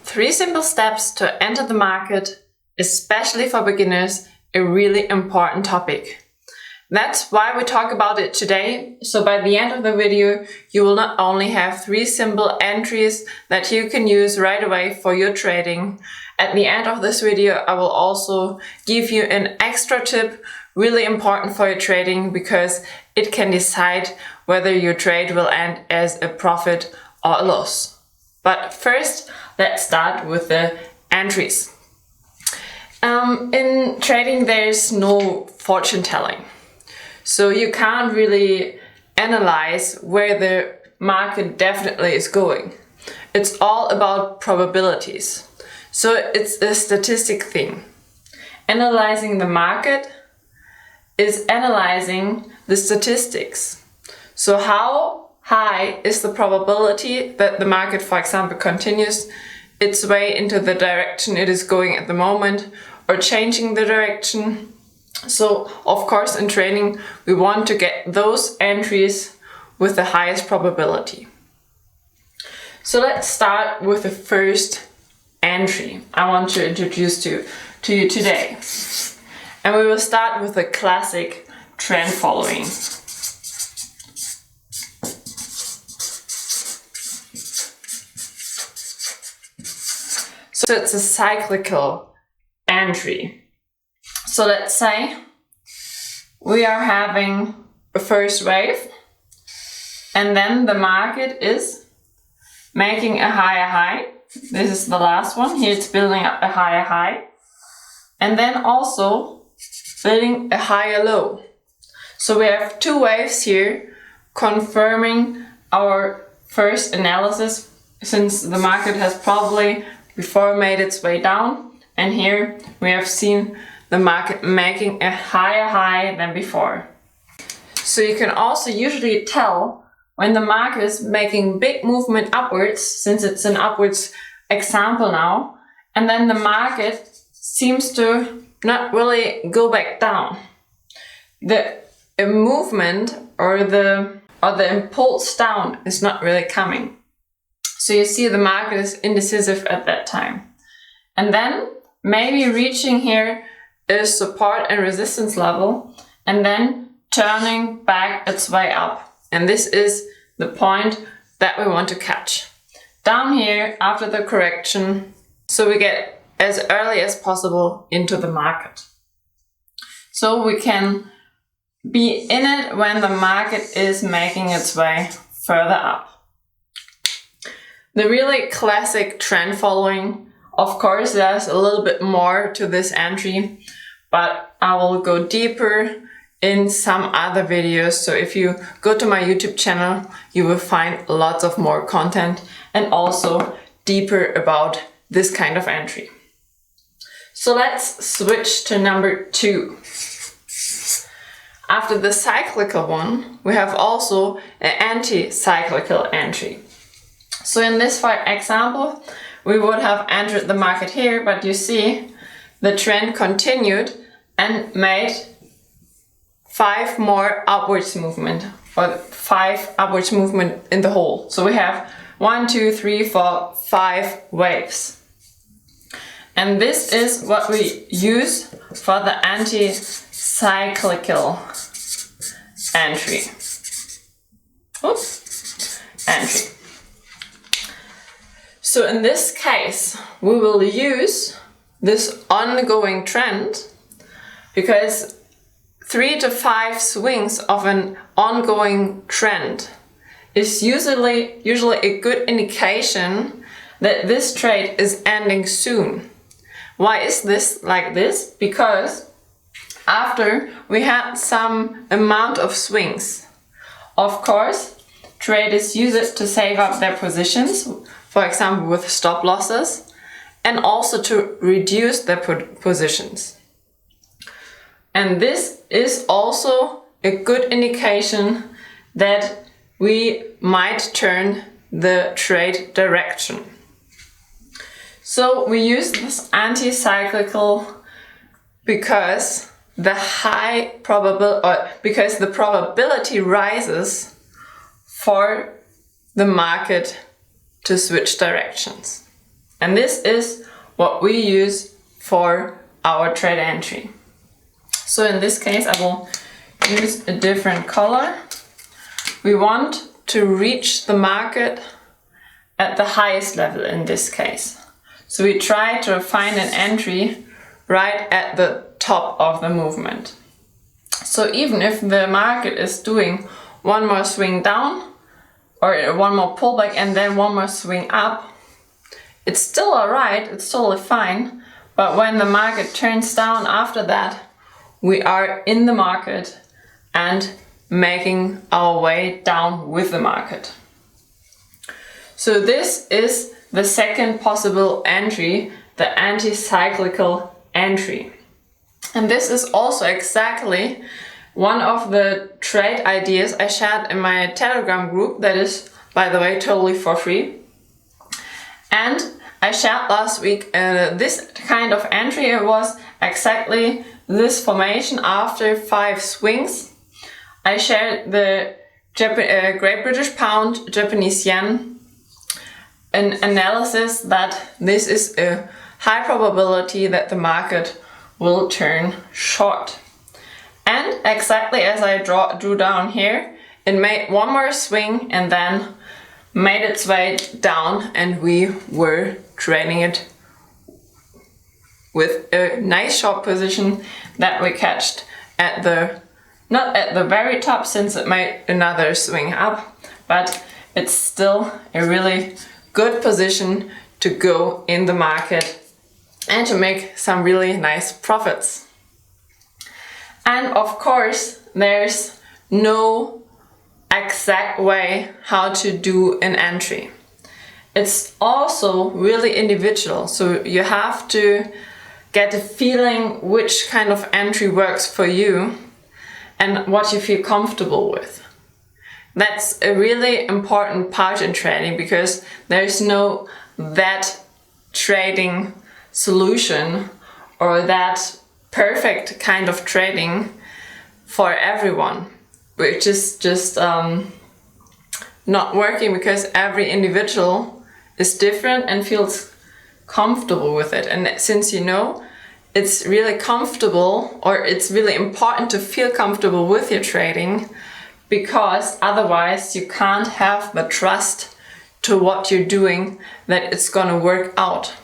3 simple steps to enter the market, especially for beginners, a really important topic. That's why we talk about it today. So by the end of the video, you will not only have 3 simple entries that you can use right away for your trading. At the end of this video, I will also give you an extra tip, really important for your trading, because it can decide whether your trade will end as a profit or a loss. But first, let's start with the entries. In trading, there's no fortune telling. So you can't really analyze where the market definitely is going. It's all about probabilities. So it's a statistic thing. Analyzing the market is analyzing the statistics. So how high is the probability that the market, for example, continues its way into the direction it is going at the moment, or changing the direction? So, of course, in trading, we want to get those entries with the highest probability. So let's start with the first entry I want to introduce to you today. And we will start with the classic trend following. So it's a cyclical entry. So let's say we are having a first wave, and then the market is making a higher high. This is the last one. Here it's building up a higher high, and then also building a higher low. So we have 2 waves here confirming our first analysis, since the market has probably before made its way down, and here we have seen the market making a higher high than before. So you can also usually tell when the market is making big movement upwards, since it's an upwards example now, and then the market seems to not really go back down. The movement or the impulse down is not really coming. So you see the market is indecisive at that time. And then maybe reaching here is support and resistance level, and then turning back its way up. And this is the point that we want to catch. Down here after the correction, so we get as early as possible into the market. So we can be in it when the market is making its way further up. The really classic trend following, of course, there's a little bit more to this entry, but I will go deeper in some other videos. So if you go to my YouTube channel, you will find lots of more content and also deeper about this kind of entry. So let's switch to number 2. After the cyclical one, we have also an anti-cyclical entry. So in this, for example, we would have entered the market here, but you see the trend continued and made 5 more upwards movement, or 5 upwards movement in the whole. So we have 1, 2, 3, 4, 5 waves. And this is what we use for the anti-cyclical entry. Entry. So in this case, we will use this ongoing trend, because 3 to 5 swings of an ongoing trend is usually a good indication that this trade is ending soon. Why is this like this? Because after we had some amount of swings, of course, traders use it to save up their positions, for example with stop losses, and also to reduce their positions. And this is also a good indication that we might turn the trade direction. So we use this anti-cyclical because the probability rises for the market to switch directions. And this is what we use for our trade entry. So in this case, I will use a different color. We want to reach the market at the highest level in this case. So we try to find an entry right at the top of the movement. So even if the market is doing one more swing down or one more pullback and then one more swing up, it's still alright, it's totally fine. But when the market turns down after that, we are in the market and making our way down with the market. So this is the second possible entry, the anti-cyclical entry. And this is also exactly one of the trade ideas I shared in my Telegram group that is, by the way, totally for free. And I shared last week this kind of entry. It was exactly this formation after 5 swings. I shared the Great British Pound, Japanese Yen, an analysis that this is a high probability that the market will turn short. And exactly as I drew down here, it made one more swing and then made its way down, and we were trading it with a nice short position that we catched at the, not at the very top since it made another swing up, but it's still a really good position to go in the market and to make some really nice profits. And of course, there's no exact way how to do an entry. It's also really individual, so you have to get a feeling which kind of entry works for you and what you feel comfortable with. That's a really important part in trading, because there's no that trading solution or that perfect kind of trading for everyone, which is just not working, because every individual is different and feels comfortable with it. And since you know it's really comfortable, or it's really important to feel comfortable with your trading, because otherwise you can't have the trust to what you're doing that it's gonna work out.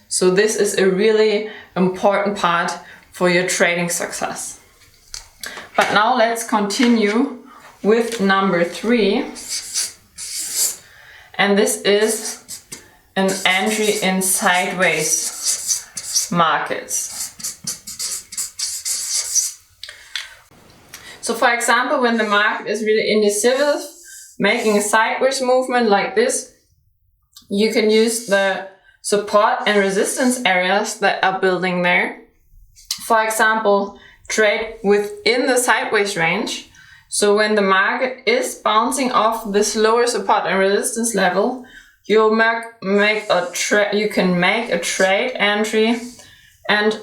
So this is a really important part for your trading success. But now let's continue with number 3. And this is an entry in sideways markets. So for example, when the market is really indecisive, making a sideways movement like this, you can use the support and resistance areas that are building there. For example, trade within the sideways range. So when the market is bouncing off this lower support and resistance level, you can make a trade entry, and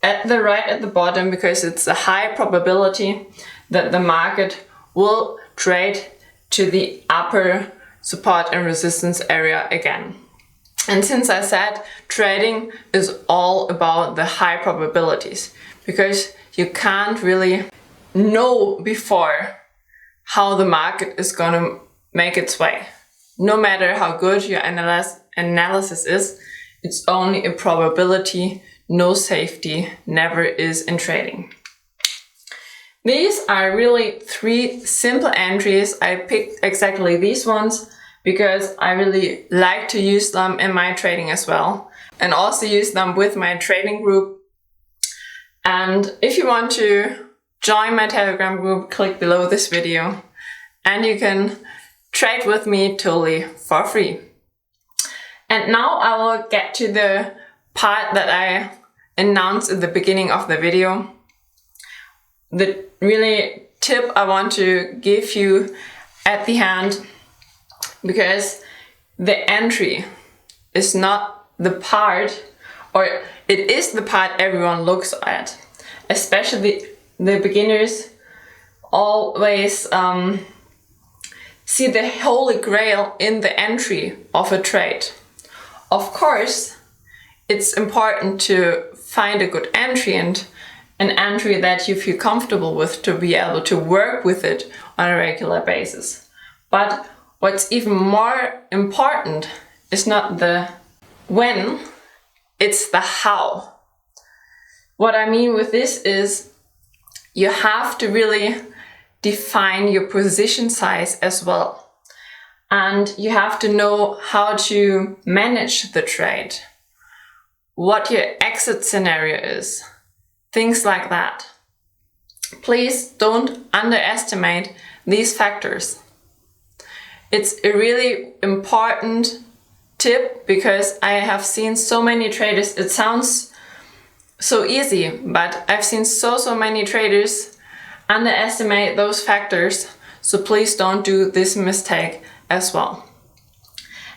at the bottom, because it's a high probability that the market will trade to the upper support and resistance area again. And since I said trading is all about the high probabilities, because you can't really know before how the market is going to make its way. No matter how good your analysis is, it's only a probability. No safety never is in trading. These are really 3 simple entries. I picked exactly these ones because I really like to use them in my trading as well, and also use them with my trading group. And if you want to join my Telegram group, click below this video and you can trade with me totally for free. And now I will get to the part that I announced at the beginning of the video. The really tip I want to give you at the end, because the entry is not the part, or it is the part everyone looks at. Especially the beginners always see the holy grail in the entry of a trade. Of course, it's important to find a good entry and an entry that you feel comfortable with to be able to work with it on a regular basis. But what's even more important is not the when, it's the how. What I mean with this is you have to really define your position size as well. And you have to know how to manage the trade, what your exit scenario is, things like that. Please don't underestimate these factors. It's a really important tip because I have seen so many traders, it sounds so easy, but I've seen so many traders underestimate those factors, so please don't do this mistake as well.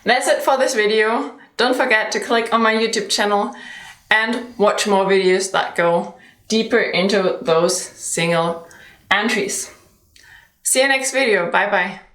That's it for this video. Don't forget to click on my YouTube channel and watch more videos that go deeper into those single entries. See you next video. Bye bye.